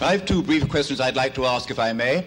I have two brief questions I'd like to ask, if I may.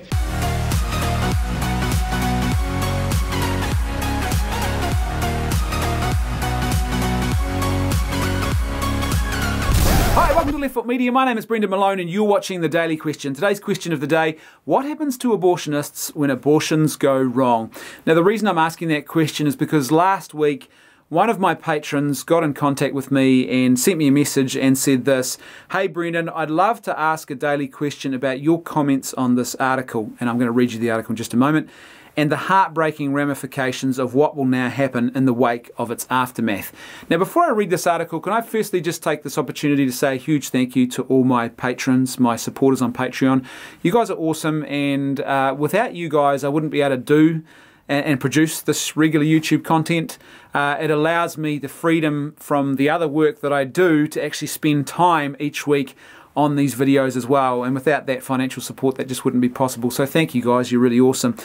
Hi, welcome to Left Foot Media. My name is Brendan Malone and you're watching The Daily Question. Today's question of the day: what happens to abortionists when abortions go wrong? Now, the reason I'm asking that question is because last week one of my patrons got in contact with me and sent me a message and said this: "Hey Brendan, I'd love to ask a daily question about your comments on this article." And I'm going to read you the article in just a moment. "And the heartbreaking ramifications of what will now happen in the wake of its aftermath." Now, before I read this article, can I firstly just take this opportunity to say a huge thank you to all my patrons, my supporters on Patreon. You guys are awesome, and without you guys, I wouldn't be able to do and produce this regular YouTube content. It allows me the freedom from the other work that I do to actually spend time each week on these videos as well, and without that financial support that just wouldn't be possible. So thank you guys, you're really awesome.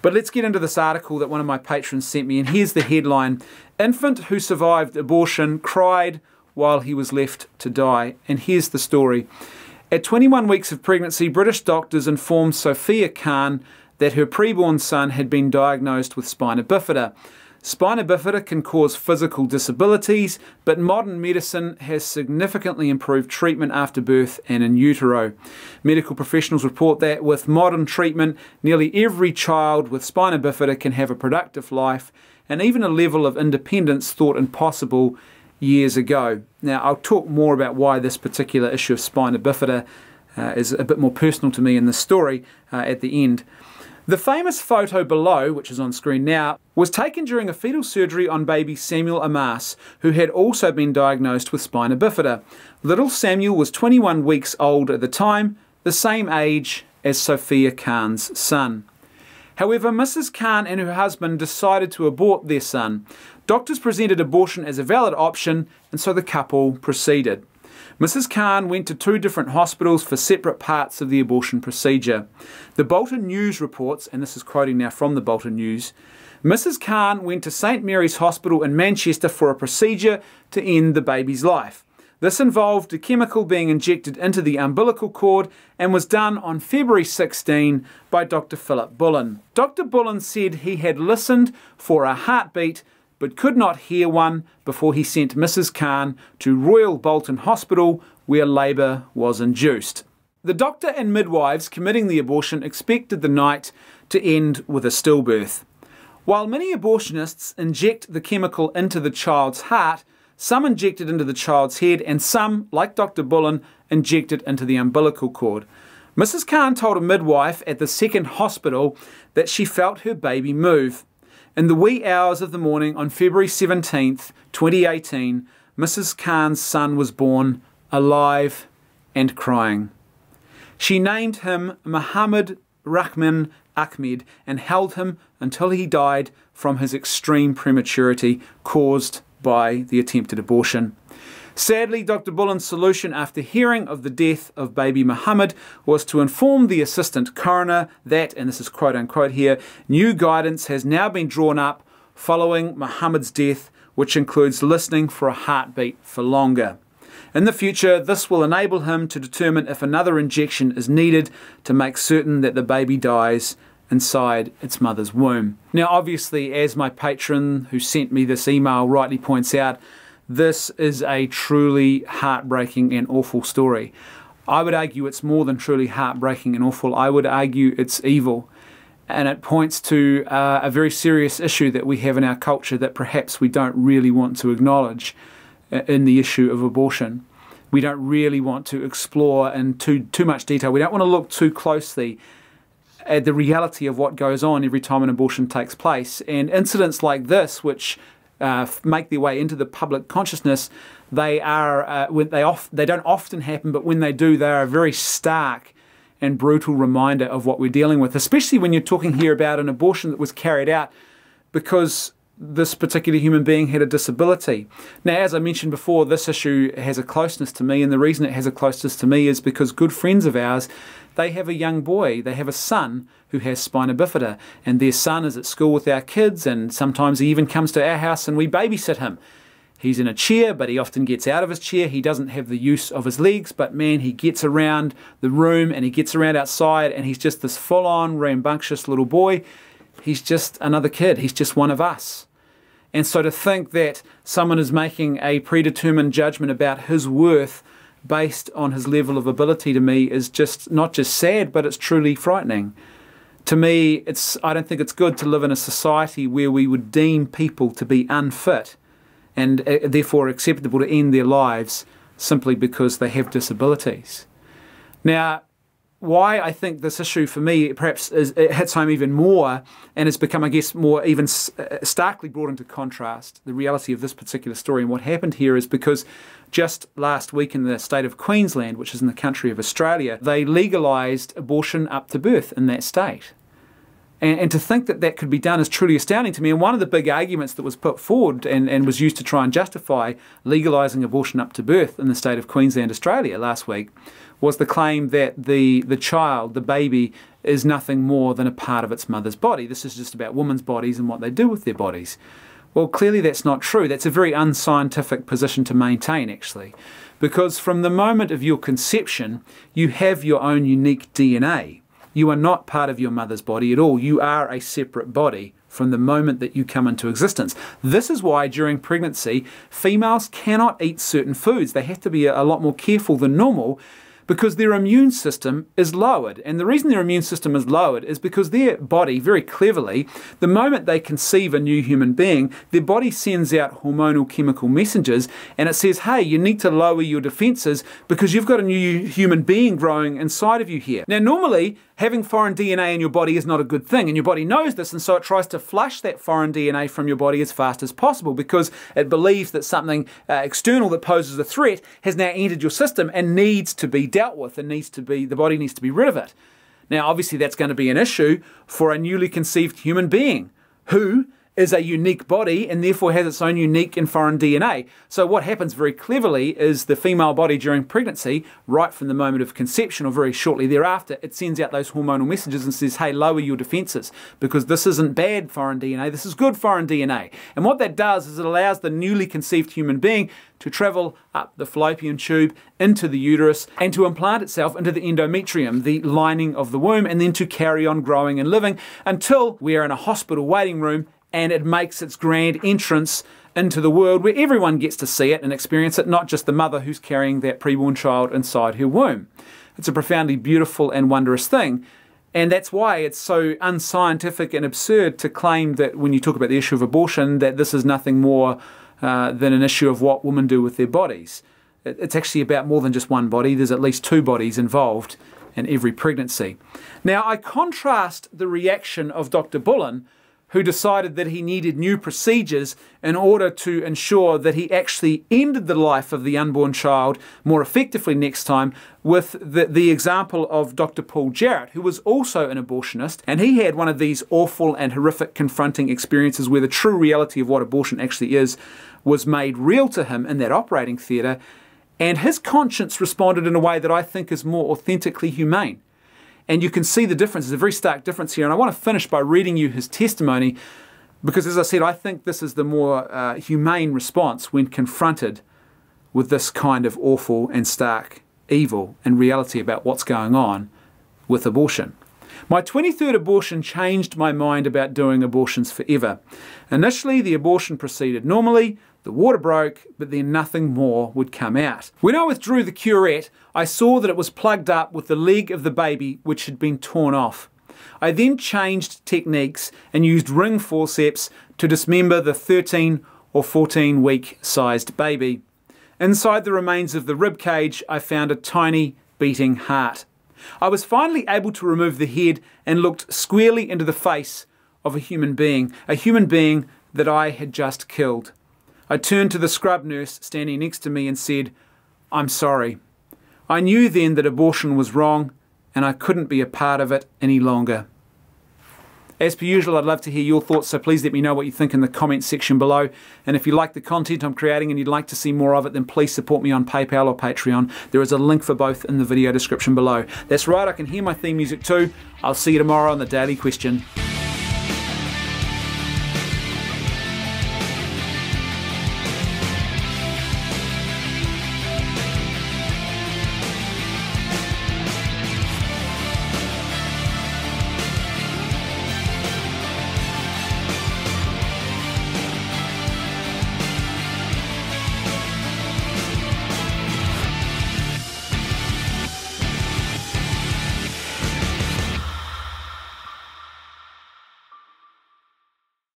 But let's get into this article that one of my patrons sent me, and here's the headline: "Infant who survived abortion cried while he was left to die." And here's the story. At 21 weeks of pregnancy, British doctors informed Sophia Khan that her preborn son had been diagnosed with spina bifida. Spina bifida can cause physical disabilities, but modern medicine has significantly improved treatment after birth and in utero. Medical professionals report that with modern treatment, nearly every child with spina bifida can have a productive life and even a level of independence thought impossible years ago. Now, I'll talk more about why this particular issue of spina bifida is a bit more personal to me in this story at the end. The famous photo below, which is on screen now, was taken during a fetal surgery on baby Samuel Amas, who had also been diagnosed with spina bifida. Little Samuel was 21 weeks old at the time, the same age as Sophia Khan's son. However, Mrs. Khan and her husband decided to abort their son. Doctors presented abortion as a valid option, and so the couple proceeded. Mrs. Khan went to 2 different hospitals for separate parts of the abortion procedure. The Bolton News reports, and this is quoting now from the Bolton News, "Mrs. Khan went to St Mary's Hospital in Manchester for a procedure to end the baby's life. This involved a chemical being injected into the umbilical cord and was done on February 16 by Dr. Philip Bullen. Dr. Bullen said he had listened for a heartbeat but could not hear one before he sent Mrs. Khan to Royal Bolton Hospital, where labour was induced. The doctor and midwives committing the abortion expected the night to end with a stillbirth. While many abortionists inject the chemical into the child's heart, some inject it into the child's head, and some, like Dr. Bullen, inject it into the umbilical cord. Mrs. Khan told a midwife at the second hospital that she felt her baby move. In the wee hours of the morning on February 17th, 2018, Mrs. Khan's son was born, alive and crying. She named him Muhammad Rahman Ahmed and held him until he died from his extreme prematurity caused by the attempted abortion. Sadly, Dr. Bullen's solution after hearing of the death of baby Muhammad was to inform the assistant coroner that, and this is quote unquote here, new guidance has now been drawn up following Muhammad's death, which includes listening for a heartbeat for longer. In the future, this will enable him to determine if another injection is needed to make certain that the baby dies inside its mother's womb. Now, obviously, as my patron who sent me this email rightly points out, this is a truly heartbreaking and awful story. I would argue it's more than truly heartbreaking and awful. I would argue it's evil. And it points to a very serious issue that we have in our culture that perhaps we don't really want to acknowledge in the issue of abortion. We don't really want to explore in too much detail. We don't want to look too closely at the reality of what goes on every time an abortion takes place. And incidents like this, which make their way into the public consciousness, they don't often happen, but when they do, they are a very stark and brutal reminder of what we're dealing with, especially when you're talking here about an abortion that was carried out because this particular human being had a disability. Now, as I mentioned before, this issue has a closeness to me, and the reason it has a closeness to me is because good friends of ours, they have a young boy, they have a son who has spina bifida, and their son is at school with our kids, and sometimes he even comes to our house and we babysit him. He's in a chair, but he often gets out of his chair. He doesn't have the use of his legs, but man, he gets around the room and he gets around outside, and he's just this full-on, rambunctious little boy. He's just another kid. He's just one of us. And so to think that someone is making a predetermined judgment about his worth based on his level of ability, to me, is just not just sad, but it's truly frightening. To me, I don't think it's good to live in a society where we would deem people to be unfit and therefore acceptable to end their lives simply because they have disabilities. Now, why I think this issue for me perhaps it hits home even more and has become, I guess, more even starkly brought into contrast, the reality of this particular story and what happened here, is because just last week in the state of Queensland, which is in the country of Australia, they legalised abortion up to birth in that state. And to think that that could be done is truly astounding to me. And one of the big arguments that was put forward and was used to try and justify legalising abortion up to birth in the state of Queensland, Australia last week was the claim that the child, the baby, is nothing more than a part of its mother's body. This is just about women's bodies and what they do with their bodies. Well, clearly that's not true. That's a very unscientific position to maintain, actually, because from the moment of your conception, you have your own unique DNA. You are not part of your mother's body at all. You are a separate body from the moment that you come into existence. This is why during pregnancy, females cannot eat certain foods. They have to be a lot more careful than normal because their immune system is lowered. And the reason their immune system is lowered is because their body, very cleverly, the moment they conceive a new human being, their body sends out hormonal chemical messages and it says, hey, you need to lower your defenses because you've got a new human being growing inside of you here. Now, normally, having foreign DNA in your body is not a good thing, and your body knows this, and so it tries to flush that foreign DNA from your body as fast as possible because it believes that something external that poses a threat has now entered your system and needs to be dealt with, and the body needs to be rid of it. Now, obviously, that's going to be an issue for a newly conceived human being who is a unique body and therefore has its own unique and foreign DNA. So what happens very cleverly is the female body during pregnancy, right from the moment of conception or very shortly thereafter, it sends out those hormonal messages and says, hey, lower your defenses because this isn't bad foreign DNA, this is good foreign DNA. And what that does is it allows the newly conceived human being to travel up the fallopian tube into the uterus and to implant itself into the endometrium, the lining of the womb, and then to carry on growing and living until we are in a hospital waiting room and it makes its grand entrance into the world where everyone gets to see it and experience it, not just the mother who's carrying that preborn child inside her womb. It's a profoundly beautiful and wondrous thing, and that's why it's so unscientific and absurd to claim that when you talk about the issue of abortion, that this is nothing more than an issue of what women do with their bodies. It's actually about more than just one body. There's at least two bodies involved in every pregnancy. Now, I contrast the reaction of Dr. Bullen, who decided that he needed new procedures in order to ensure that he actually ended the life of the unborn child more effectively next time, with the example of Dr. Paul Jarrett, who was also an abortionist, and he had one of these awful and horrific confronting experiences where the true reality of what abortion actually is was made real to him in that operating theatre, and his conscience responded in a way that I think is more authentically humane. And you can see the difference. There's a very stark difference here. And I want to finish by reading you his testimony because, as I said, I think this is the more humane response when confronted with this kind of awful and stark evil and reality about what's going on with abortion. My 23rd abortion changed my mind about doing abortions forever. Initially, the abortion proceeded normally. The water broke, but then nothing more would come out. When I withdrew the curette, I saw that it was plugged up with the leg of the baby which had been torn off. I then changed techniques and used ring forceps to dismember the 13 or 14 week sized baby. Inside the remains of the rib cage, I found a tiny beating heart. I was finally able to remove the head and looked squarely into the face of a human being that I had just killed. I turned to the scrub nurse standing next to me and said, "I'm sorry." I knew then that abortion was wrong and I couldn't be a part of it any longer. As per usual, I'd love to hear your thoughts, so please let me know what you think in the comments section below. And if you like the content I'm creating and you'd like to see more of it, then please support me on PayPal or Patreon. There is a link for both in the video description below. That's right, I can hear my theme music too. I'll see you tomorrow on The Daily Question.